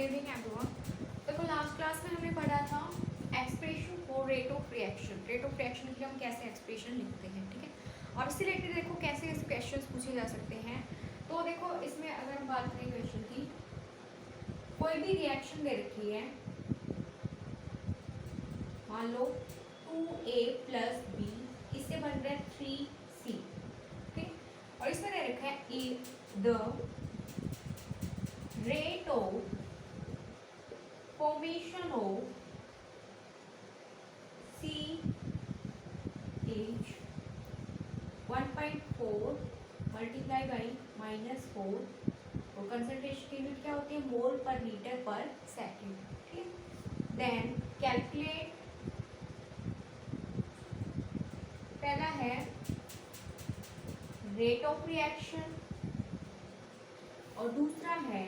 Evening everyone. देखो last class में हमने पढ़ा था expression for rate of reaction. Rate of reaction के लिए हम कैसे एक्सप्रेशन लिखते हैं, ठीक है। और इससे रिलेटेड देखो कैसे कैसे क्वेश्चन पूछे जा सकते हैं। तो देखो इसमें अगर हम बात करें क्वेश्चन की, कोई भी रिएक्शन दे रखी है, मान लो 2a + b, इससे बन रहा है 3c, ठीक। और इसमें दे रखा है the rate of formation of C is 1.4 multiply by -4 और कंसंट्रेशन की यूनिट क्या होती है, मोल पर लीटर पर सेकेंड, ठीक। देन कैलकुलेट, पहला है रेट ऑफ रिएक्शन और दूसरा है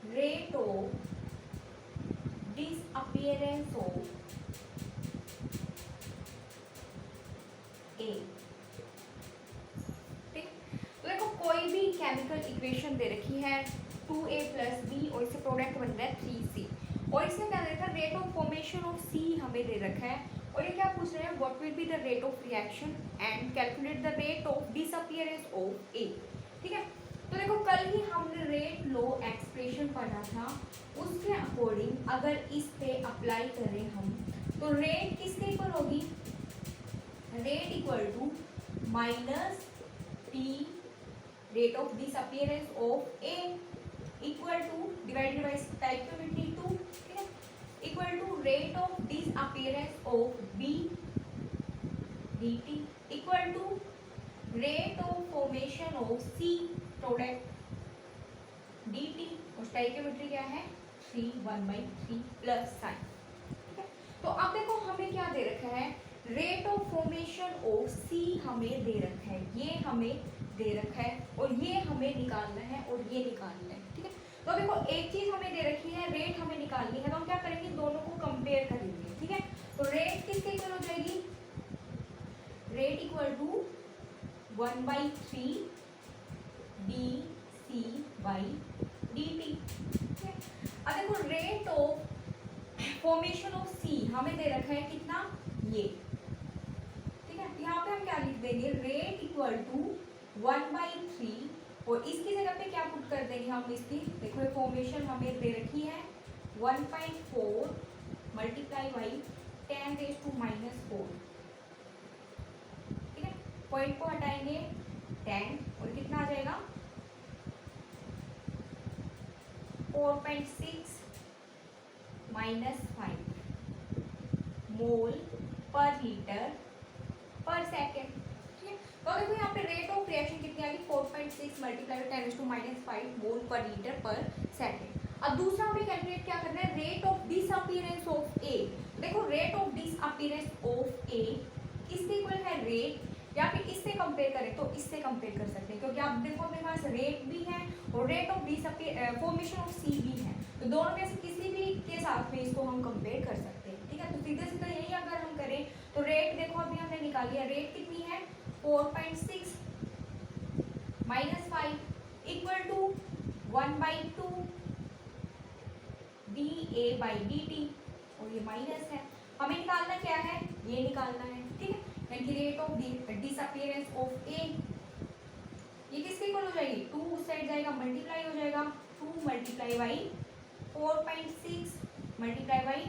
rate of disappearance of A, ठीक। तो देखो कोई भी केमिकल इक्वेशन दे रखी है 2a + b और इससे प्रोडक्ट बन रहा है 3c और इसमें क्या दे रखा है, rate of formation of c हमें दे रखा है और ये क्या पूछ रहे हैं, what will be the rate of reaction and calculate the rate of disappearance of A, ठीक है। तो देखो कल ही हमने रेट लॉ एक्सप्रेशन पढ़ा था, उसके अकॉर्डिंग अगर इस पे अप्लाई करें हम तो रेट किसके इक्वल होगी, rate equal to minus T rate of disappearance of A equal to divided by stoichiometry 2, ठीक है, equal to rate of disappearance of B dt equal to rate of formation of C product dt और stoichiometry क्या है 3 1/3 plus sign, ठीक है। तो अब देखो हमें क्या दे रखा है, रेट ऑफ फॉर्मेशन ऑफ सी हमें दे रखा है, ये हमें दे रखा है और ये हमें निकालना है और ये निकालना है, ठीक है। तो देखो एक चीज हमें दे रखी है, रेट हमें निकालनी है, तो हम क्या करेंगे, दोनों को कंपेयर करेंगे, ठीक है। तो रेट किसके इक्वल हो जाएगी, रेट इक्वल टू 1/3 dc/dt, ठीक है। अब देखो रेट ऑफ फॉर्मेशन ऑफ सी हमें दे रखा है कितना, ये, ठीक है। यहाँ पे हम क्या लिख देंगे, रेट इक्वल टू 1/3 और इसकी जगह पे क्या पुट कर देंगे हम, इसकी देखो फॉर्मेशन हमें दे रखी है 1.4 मल्टीप्लाई बाई 10⁻⁻⁴, ठीक है। पॉइंट को हटाएंगे 10 और कितना आ जाएगा 4.6 - 5 मोल पर लीटर पर सेकेंड, ठीक है। तो देखो यहाँ पे रेट ऑफ रिएक्शन कितनी आ गई, 4.6 मल्टीप्लाई 10⁻⁵ मोल पर लीटर पर सेकेंड। अब दूसरा हमें कैलकुलेट क्या करना है, रेट ऑफ डिसअपीयरेंस ऑफ ए। देखो रेट ऑफ डिसअपीयरेंस ऑफ ए किसके इक्वल है, रेट, या फिर इससे कंपेयर करें तो इससे कंपेयर कर सकते हैं, क्योंकि आप देखो अपने पास रेट भी है और रेट ऑफ फॉर्मेशन ऑफ सी भी है, तो दोनों में से किसी भी के साथ में इसको हम कंपेयर कर सकते हैं, ठीक है। तो सीधा सीधा यही अगर हम करें तो रेट देखो अभी हमने निकाल लिया, रेट कितनी है 4.6 - 5 इक्वल टू 1/2 dA/dt और ये माइनस है, हमें निकालना क्या है, ये निकालना है, ठीक है। यानी रेट ऑफ डिसअपीयरेंस ऑफ ए ये किसके इक्वल हो जाएगी, 2 उस साइड जाएगा मल्टीप्लाई हो जाएगा 2 मल्टीप्लाई बाई 4.6 मल्टीप्लाई बाई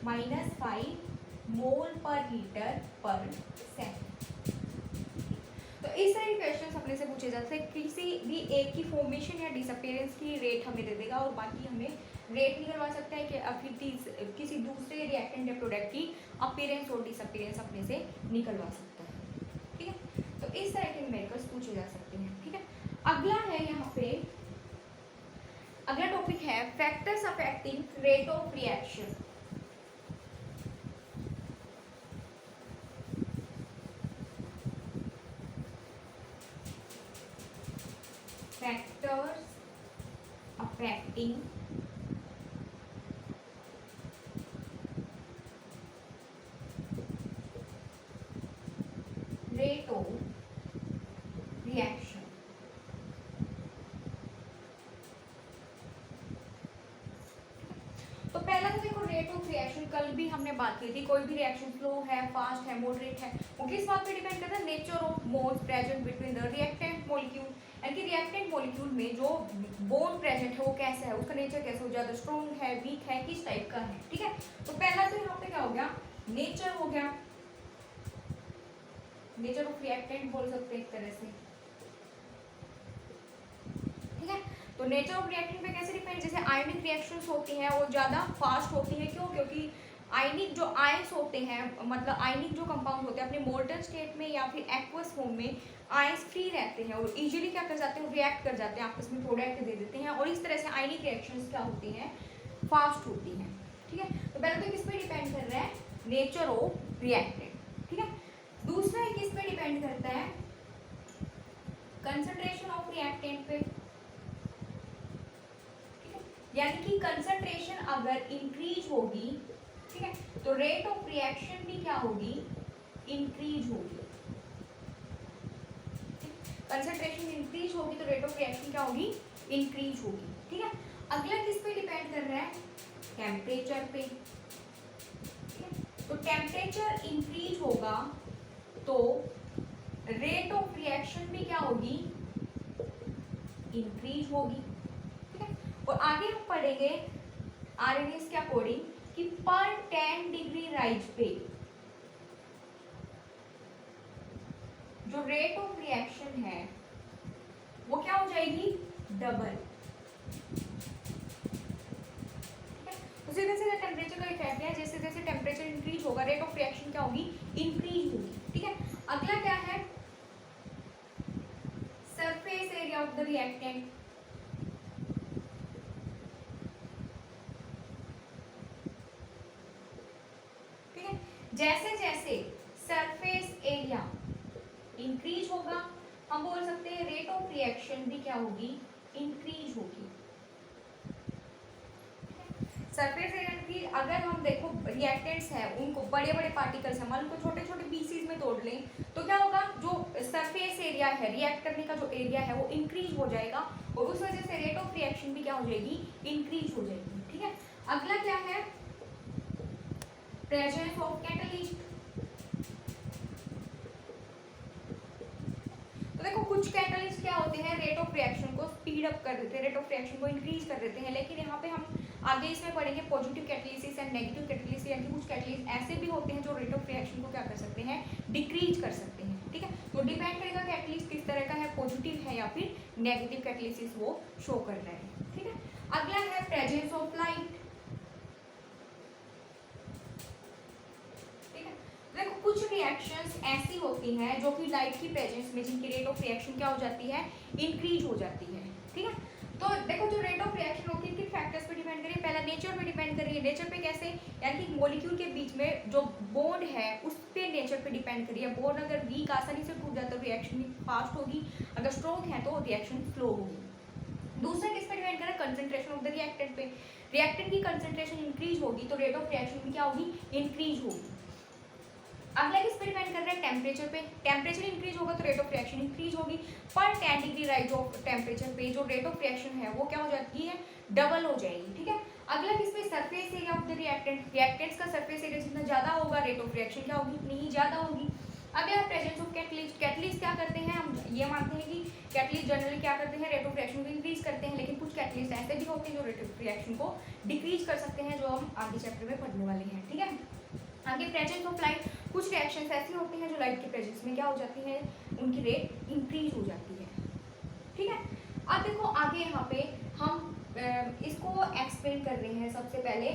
-5 मोल पर लीटर पर सेकेंड। तो इस तरह के क्वेश्चन अपने से पूछे जाते हैं, किसी भी एक की फॉर्मेशन या डिसअपीयरेंस की रेट हमें दे देगा और बाकी हमें रेट निकलवा सकता है कि फिर किसी दूसरे रिएक्टेंट या प्रोडक्ट की अपीयरेंस और डिसअपीयरेंस अपने से निकलवा सकता है, ठीक है। तो इस तरह के न्यूमेरिकल्स पूछे जा सकते हैं, ठीक है। अगला है यहाँ पे, अगला टॉपिक है factors affecting rate of reaction. Factors affecting rate of reaction. कल भी हमने बात की थी, कोई भी रिएक्शन स्लो है, फास्ट है, मॉडरेट है, वो किस बात पे डिपेंड करता है? Nature of bond present between the reactant molecule, यानी कि रिएक्टेंट मॉलिक्यूल में जो बॉन्ड प्रेजेंट है वो कैसा है, उसका नेचर कैसा हो, ज्यादा स्ट्रॉन्ग है, वीक है, किस टाइप का है। ठीक है, तो पहला तो यहाँ पे क्या हो गया, नेचर हो गया, नेचर ऑफ रिएक्टेंट बोल सकते हैं एक तरह से। ठीक है, तो नेचर ऑफ रिएक्टेंट पे कैसे डिपेंड, जैसे आयनिक रिएक्शंस होती हैं वो ज्यादा फास्ट होती है, क्यों? क्योंकि आयनिक जो आयंस होते हैं, मतलब आयनिक जो कंपाउंड होते हैं अपने मोल्टन स्टेट में या फिर एक्वस फॉर्म में आयंस फ्री रहते हैं और इजीली क्या कर जाते हैं, रिएक्ट कर जाते हैं, आपस में प्रोडक्ट दे देते हैं, और इस तरह से आयनिक रिएक्शंस क्या होती हैं, फास्ट होती हैं। ठीक है, तो पहले तो किस पे डिपेंड कर रहा है, नेचर ऑफ रिएक्टेंट। ठीक है, दूसरा किस पे डिपेंड करता है, कंसंट्रेशन ऑफ रिएक्टेंट पे। यानी कि कंसंट्रेशन अगर इंक्रीज होगी, ठीक है, तो रेट ऑफ रिएक्शन भी क्या होगी, इंक्रीज होगी। कंसंट्रेशन इंक्रीज होगी तो रेट ऑफ रिएक्शन क्या होगी, इंक्रीज होगी। ठीक है, अगला किस पे डिपेंड कर रहा है, टेम्परेचर पे। ठीक है, तो टेम्परेचर इंक्रीज होगा तो रेट ऑफ रिएक्शन भी क्या होगी, इंक्रीज होगी। ठीक है, और आगे हम पढ़ेंगे आरएनएस के अकॉर्डिंग कि पर 10 डिग्री राइज पे जो रेट ऑफ रिएक्शन है वो क्या हो जाएगी, डबल। उसी तरह से टेम्परेचर का इफेक्ट है, जैसे जैसे टेम्परेचर इंक्रीज होगा रेट ऑफ रिएक्शन क्या होगी, इंक्रीज होगी। ठीक है, अगला क्या है, surface area of the reactant. ठीक है, जैसे जैसे सरफेस एरिया इंक्रीज होगा हम बोल सकते हैं रेट ऑफ रिएक्शन भी क्या होगी, इंक्रीज होगी। सरफेस एरिया की अगर हम देखो रिएक्टेंट्स है उनको बड़े बड़े पार्टिकल्स है, मान लो छोटे छोटे पीसीज में तोड़ लें तो क्या होगा, जो सरफेस एरिया है रिएक्ट करने का जो एरिया है वो इंक्रीज हो जाएगा और उस वजह से रेट ऑफ रिएक्शन भी क्या हो जाएगी, इंक्रीज हो जाएगी। ठीक है, अगला क्या है, प्रेजेंस ऑफ कैटलिस्ट। तो देखो कुछ कैटलिस्ट क्या होते हैं, रेट ऑफ रिएक्शन को स्पीड अप कर देते हैं, रेट ऑफ रिएक्शन को इंक्रीज कर देते हैं, लेकिन यहाँ पे हम आगे इसमें पढ़ेंगे positive catalysis and negative catalysis, यानी कुछ कैटलिस्ट ऐसे भी होते हैं जो रेट ऑफ रिएक्शन को क्या कर सकते हैं, डिक्रीज कर सकते हैं। ठीक है, तो डिपेंड करेगा कैटलिस्ट किस तरह का है, पॉजिटिव है या फिर नेगेटिव कैटलिसिस वो शो कर रहा है। ठीक है, अगला है प्रेजेंस ऑफ लाइट। देखो कुछ रिएक्शंस ऐसी होती हैं जो कि लाइट की प्रेजेंस में जिनकी रेट ऑफ रिएक्शन क्या हो जाती है, इंक्रीज हो जाती है। ठीक है, तो देखो जो रेट ऑफ रिएक्शन होती है किन फैक्टर्स पे डिपेंड करिए, पहला नेचर पे डिपेंड करिए, नेचर पे कैसे, यानी कि मॉलिक्यूल के बीच में जो बॉन्ड है उस पे नेचर पे डिपेंड करिए। बॉन्ड अगर वीक आसानी से टूट जाता है तो रिएक्शन फास्ट होगी, अगर स्ट्रॉन्ग है तो रिएक्शन स्लो होगी। दूसरा किस पे डिपेंड कर रहा है, कंसंट्रेशन ऑफ द रिएक्टेंट पे। रिएक्टेंट की कंसंट्रेशन इंक्रीज होगी तो रेट ऑफ रिएक्शन भी क्या होगी, इंक्रीज होगी। अगला किस पे डिपेंड कर रहा है, टेम्परेचर पे। टेम्परेचर इंक्रीज होगा तो रेट ऑफ रिएक्शन इंक्रीज होगी। पर 10 डिग्री राइज ऑफ टेम्परेचर पे जो रेट ऑफ रिएक्शन है वो क्या हो जाती है, डबल हो जाएगी। ठीक है, अगला किस पे, surface area of the reactant. Reactants का सरफेस एरिया जितना ज्यादा होगा रेट ऑफ रिएक्शन क्या होगी, उतनी ही ज्यादा होगी। अगला प्रेजेंस ऑफ कैटलिस्ट। कैटलिस्ट क्या करते हैं, हम ये मानते हैं कि कैटलिस्ट जनरली क्या करते हैं, रेट ऑफ रिएक्शन को इंक्रीज करते हैं, लेकिन कुछ कैटलिस्ट ऐसे भी होते हैं जो रेट ऑफ रिएक्शन को डिक्रीज कर सकते हैं, जो हम आगे चैप्टर में पढ़ने वाले हैं। ठीक है, आगे प्रेजेंस ऑफ लाइट। कुछ रिएक्शंस ऐसी होती हैं जो लाइट के प्रेजेंस में क्या हो जाती है, उनकी रेट इंक्रीज हो जाती है। ठीक है, अब देखो आगे यहाँ पे हम इसको एक्सप्लेन कर रहे हैं। सबसे पहले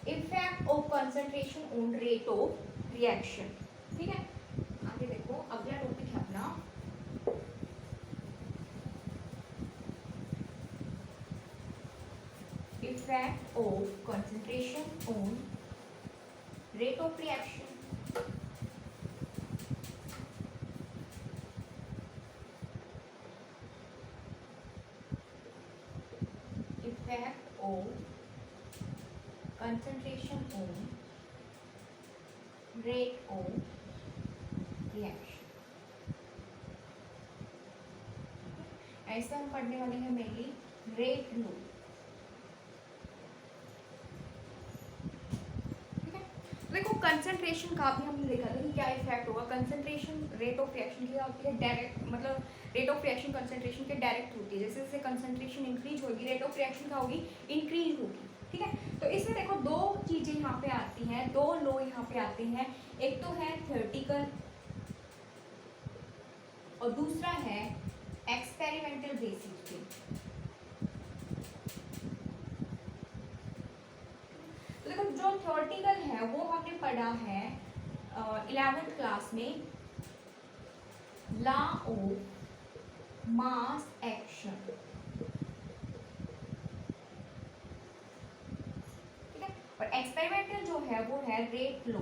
effect of concentration on rate of reaction. ठीक है, आगे देखो अगला टॉपिक है अपना effect of concentration on rate of reaction. Effect of concentration on rate of reaction। ऐसा हम पढ़ने वाले हैं मेनली रेट लॉ। ठीक है, कंसंट्रेशन का भी हमने देखा था कि क्या इफेक्ट होगा। कंसंट्रेशन रेट ऑफ रिएक्शन की होती है डायरेक्ट, मतलब रेट ऑफ रिएक्शन कंसंट्रेशन के डायरेक्ट होती है। जैसे जैसे कंसंट्रेशन इंक्रीज होगी रेट ऑफ रिएक्शन क्या होगी, इंक्रीज होगी। ठीक है, तो इसमें देखो दो चीजें यहाँ पे आती हैं, दो लॉ यहाँ पे आते हैं। एक तो है थ्योरेटिकल और दूसरा है एक्सपेरिमेंटल बेसिस पे। तो देखो जो थ्योरेटिकल है वो हमने पढ़ा है 11th क्लास में, लॉ ऑफ मास एक्शन। ठीक है, और एक्सपेरिमेंटल जो है वो है रेट लॉ।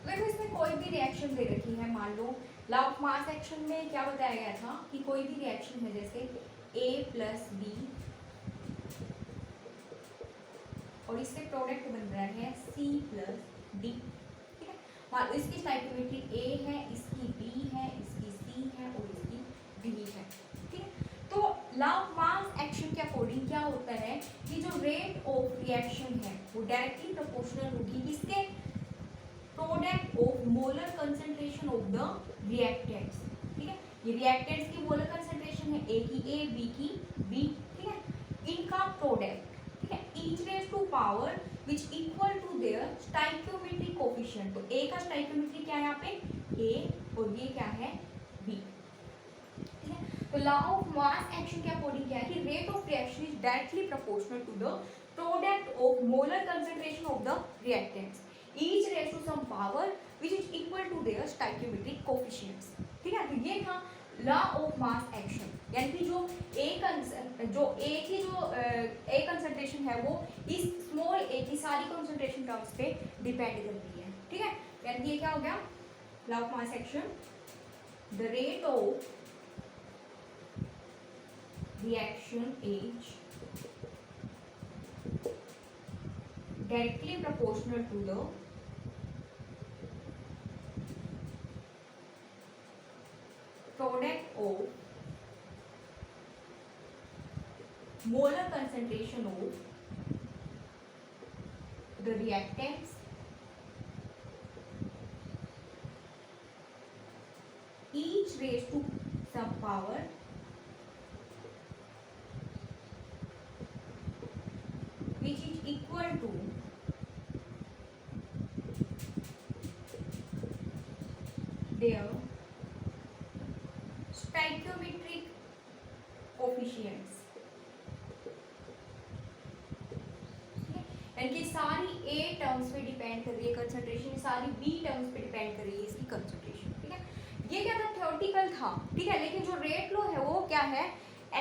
देखो इसमें कोई भी रिएक्शन दे रखी है, मान लो लॉ ऑफ मास एक्शन में क्या बताया गया था कि कोई भी रिएक्शन है जैसे A प्लस बी और इससे प्रोडक्ट बन रहा है C प्लस डी। ठीक है, मान लो इसकी स्टाइकियोमेट्री A है, इसकी B है, इसकी C है और इसकी D है। ठीक है, तो लॉ ऑफ मास एक्शन के अकॉर्डिंग क्या होता है कि जो रेट ऑफ रिएक्शन है वो डायरेक्टली प्रोपोर्शनल होगी किसके, product of molar concentration of the reactants. ठीक है, ये रिएक्टेंट्स की मोलर कंसंट्रेशन है ए की ए, बी की बी। ठीक है, इनका प्रोडक्ट, ठीक है, each raise to power which equal to their stoichiometric coefficient. तो ए का स्टाइकियोमेट्री क्या है यहाँ पे ए और ये क्या है बी। ठीक है, तो लॉ ऑफ मास एक्शन के अकॉर्डिंग क्या है कि rate of reaction is directly proportional to the product of molar concentration of the reactants each raised to some power which is equal to their stoichiometric coefficients। ठीक है, तो ये था law of mass action, यानी कि जो ए की जो ए कंसंट्रेशन है वो इस स्मॉल ए की सारी कंसंट्रेशन टर्म्स पे डिपेंड करती है। ठीक है, यानी ये क्या हो गया law of mass action, the rate of reaction is directly proportional to the product of molar concentration of the reactants each raised to some power which is equal to their stoichiometric coefficients। यानी कि सारी A terms पे depend कर रही है concentration, सारी B terms पे depend कर रही है इसकी कंसंट्रेशन। ठीक है, ये क्या था थ्योरेटिकल था। ठीक है, लेकिन जो रेट लॉ है वो क्या है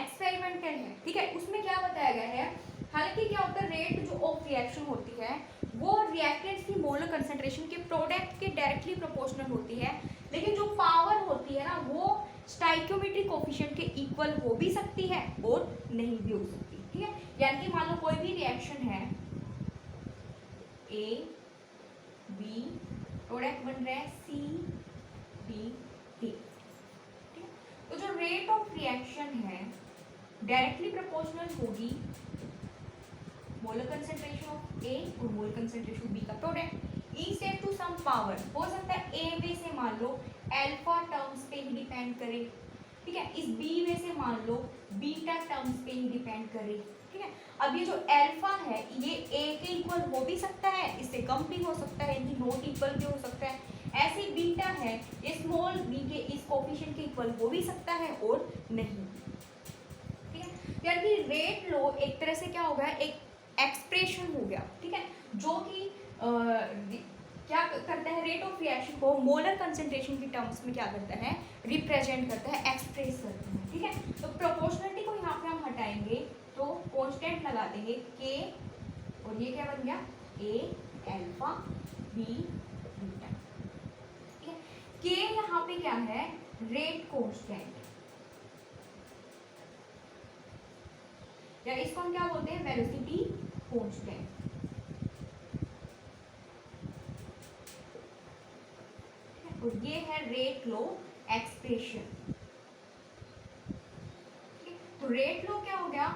एक्सपेरिमेंटल है। ठीक है, उसमें क्या बताया गया है, हालांकि क्या होता है रेट जो ऑफ रिएक्शन होती है वो रिएक्टेंट्स की मोलर कंसंट्रेशन के प्रोडक्ट के डायरेक्टली प्रोपोर्शनल होती है, लेकिन जो पावर होती है ना वो स्टाइकियोमेट्रिक कोफिशिएंट के इक्वल हो भी सकती है और नहीं भी हो सकती। ठीक है, यानी कि मान लो कोई भी रिएक्शन है ए बी, प्रोडक्ट बन रहा है सी बी डी। ठीक है, तो जो रेट ऑफ रिएक्शन है डायरेक्टली प्रोपोर्शनल होगी मोलर कंसंट्रेशन ऑफ ए और मोलर कंसंट्रेशन ऑफ बी का प्रोडक्ट ई से टू सम पावर। हो सकता है ए में से मान लो अल्फा टर्म्स पे ही डिपेंड करे। ठीक है, इस बी में से मान लो बीटा टर्म्स पे ही डिपेंड करे। ठीक है, अब ये जो अल्फा है ये ए के इक्वल हो भी सकता है, इससे कम भी हो सकता है, इनकी नॉट इक्वल भी हो सकता है। ऐसे बीटा है ये स्मॉल बी के इस कोफिशिएंट के इक्वल हो भी सकता है और नहीं। ठीक है, यानी रेट लॉ एक तरह से क्या हो गया, एक एक्सप्रेशन हो गया। ठीक है, जो कि क्या करता है रेट ऑफ रिएक्शन को मोलर कंसंट्रेशन की टर्म्स में क्या करता है रिप्रेजेंट करता है, एक्सप्रेस करता है। ठीक है, तो प्रोपोर्शनलिटी को यहाँ पे हम हटाएंगे तो कांस्टेंट लगा देंगे के और ये क्या बन गया ए अल्फा बी बीटा। ठीक है, के यहाँ पे क्या है रेट कांस्टेंट, या इसको हम क्या बोलते हैं वेलोसिटी कांस्टेंट। और ये है रेट लॉ एक्सप्रेशन। तो रेट लॉ क्या हो गया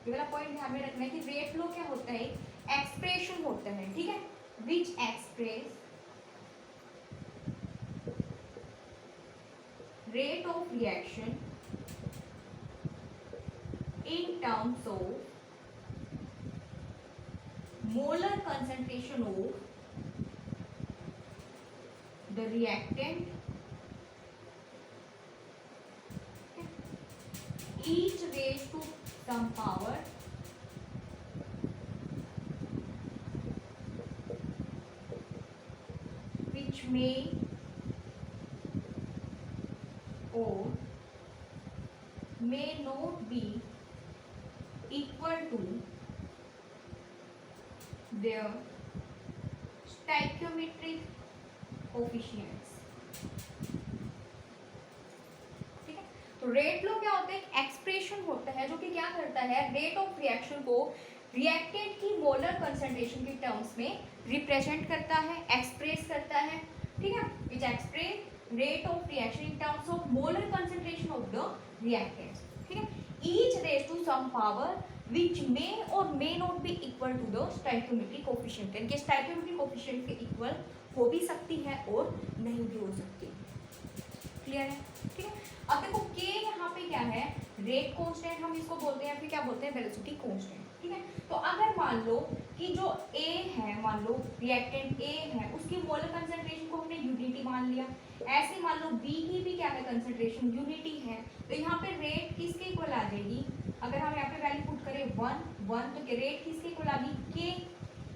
ये वाला पॉइंट ध्यान में रखना है कि रेट फ्लो क्या होता है, एक्सप्रेशन होता है, ठीक है, which express rate of reaction in terms of molar concentration of the reactant each raised to some power which may or may not be equal to their stoichiometric coefficients, ठीक है। तो रेट फ्लो क्या होता है, एक expression होता है जो कि क्या करता है, रेट ऑफ रिएक्शन को रिएक्टेंट की मोलर कंसंट्रेशन के टर्म्स में रिप्रेजेंट करता है, एक्सप्रेस करता है, ठीक है, which express rate of reaction in terms of molar concentration of the reactants, ठीक है, each raised to some power which may or may not be equal to the stoichiometric coefficient, यानी कि stoichiometric coefficient के equal हो भी सकती है और नहीं भी हो सकती, क्लियर है, ठीक है। अब देखो k यहाँ पे क्या है, रेट कांस्टेंट हम इसको बोलते हैं, फिर क्या बोलते हैं, वेलोसिटी कांस्टेंट, ठीक है। तो अगर मान लो कि जो A है, मान लो रिएक्टेंट A है, उसकी मोलर कंसंट्रेशन को हमने यूनिटी मान लिया, ऐसे मान लो B की भी क्या है, कंसंट्रेशन यूनिटी है, तो यहाँ पे रेट किसके इक्वल आ जाएगी, अगर हम यहाँ पे वैल्यू पुट करें 1 1 तो रेट किसके इक्वल आ गई, K,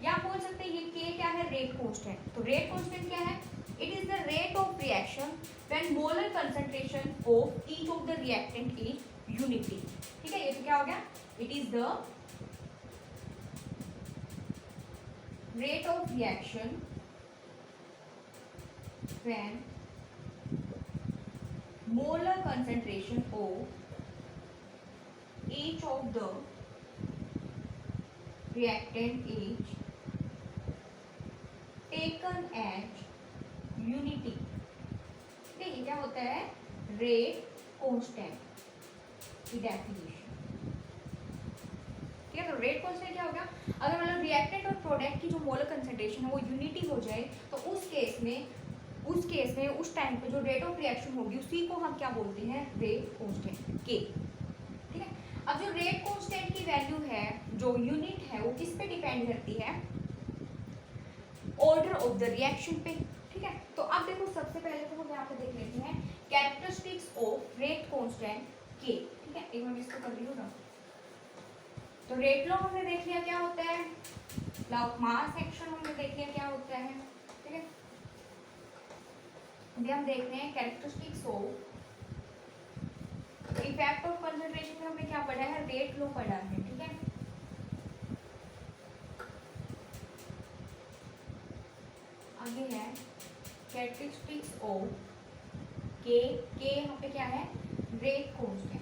या बोल सकते हैं ये K क्या है, रेट कांस्टेंट। तो रेट कांस्टेंट क्या है, it is the rate of reaction when molar concentration of each of the reactant is unity, ठीक है, ये तो क्या हो गया, it is the rate of reaction when molar concentration of each of the reactant is taken as unity, ठीक है, ये क्या होता है, रेट कांस्टेंट की डेफिनेशन, ठीक है। तो रेट कांस्टेंट क्या हो गया, अगर मतलब रिएक्टेंट और प्रोडक्ट की जो मोलर कंसंट्रेशन है वो यूनिटी हो जाए तो उस केस में उस टाइम पे जो रेट ऑफ रिएक्शन होगी उसी को हम क्या बोलते हैं, रेट कांस्टेंट के, ठीक है। अब जो रेट कांस्टेंट की वैल्यू है, जो यूनिट है, वो किस पे डिपेंड करती है, ऑर्डर ऑफ द रिएक्शन पे, ठीक है। तो अब देखो सबसे पहले तो हम यहाँ पे देख लेते हैं कैरेक्टरिस्टिक्स ऑफ रेट कांस्टेंट के, ठीक है, एक बार इसको कर रही हूँ ना। तो रेट लॉ हमने देख लिया क्या होता है, लॉ ऑफ मास एक्शन हमने देख लिया क्या होता है, ठीक है। अभी हम देख रहे हैं characteristics of effect of concentration में हमने क्या पढ़ा है, रेट लॉ पढ़ा है, ठीक है। आगे है कैरेक्टरिस्टिक्स ऑफ के यहाँ पे क्या है, रेट कांस्टेंट,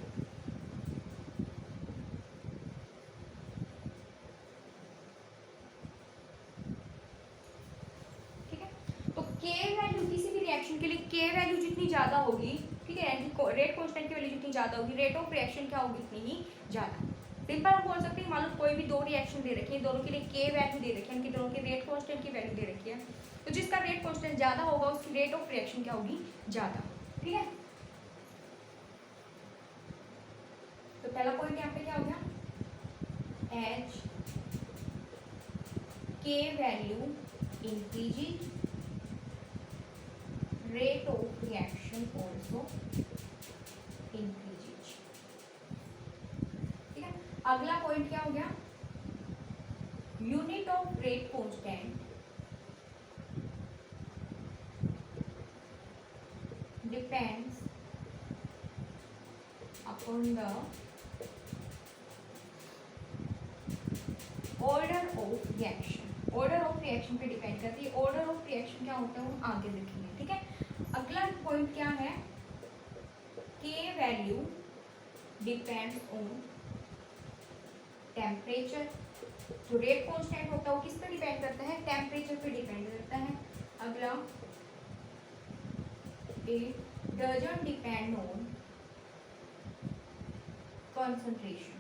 के लिए के वैल्यू जितनी ज्यादा होगी, ठीक है, रेट कांस्टेंट की वैल्यू जितनी ज्यादा होगी, रेट ऑफ रिएक्शन क्या होगी, इतनी ही ज्यादा। सिंपल हम बोल सकते हैं, मान लो कोई भी दो रिएक्शन दे रखी है, दोनों के लिए के वैल्यू दे रखी है, इनकी दोनों के रेट कांस्टेंट की वैल्यू दे रखी है, तो जिसका रेट कांस्टेंट ज्यादा होगा उसकी रेट ऑफ रिएक्शन क्या होगी, ज्यादा, ठीक है। तो पहला पॉइंट यहाँ पे क्या हो गया, एच के value increases, rate of reaction also increases, ठीक है। अगला पॉइंट क्या हो गया, unit of rate constant depends upon the order of reaction, order of reaction पे डिपेंड करती है, ऑर्डर ऑफ रिएक्शन क्या होता है वो आगे देखेंगे, ठीक है। अगला पॉइंट क्या है, के वैल्यू डिपेंड्स ऑन टेम्परेचर, जो रेट कांस्टेंट होता है वो किस पे डिपेंड करता है, टेम्परेचर पे डिपेंड करता है। अगला it doesn't depend on concentration,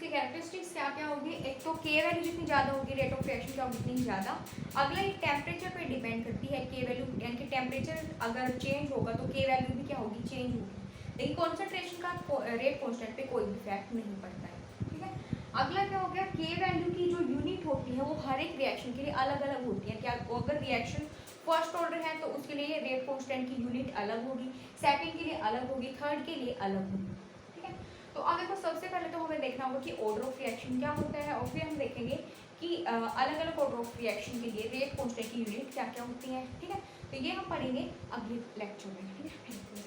उसकी कैरेक्टरिस्टिक्स क्या क्या होगी, एक तो के वैल्यू जितनी ज़्यादा होगी रेट ऑफ रिएक्शन क्या होगी उतनी ज़्यादा। अगला एक टेम्परेचर पे डिपेंड करती है के वैल्यू, यानी कि टेम्परेचर अगर चेंज होगा तो के वैल्यू भी क्या होगी, चेंज होगी। लेकिन कॉन्सेंट्रेशन का रेट कॉन्स्टेंट पे कोई भी इफेक्ट नहीं पड़ता है, ठीक है। अगला क्या हो गया, के वैल्यू की जो यूनिट होती है वो हर एक रिएक्शन के लिए अलग अलग होती है। क्या अगर रिएक्शन फर्स्ट ऑर्डर है तो उसके लिए रेट कॉन्स्टेंट की यूनिट अलग होगी, सेकंड के लिए अलग होगी, थर्ड के लिए अलग होगी, ठीक है। तो अब देखो सबसे पहले तो हमें देखना होगा कि ऑर्डर ऑफ रिएक्शन क्या होता है, और फिर हम देखेंगे कि अलग अलग ऑर्डर ऑफ रिएक्शन के लिए रेट कॉन्स्टेंट की यूनिट क्या क्या होती है, ठीक है। तो ये हम पढ़ेंगे अगले लेक्चर में, ठीक है।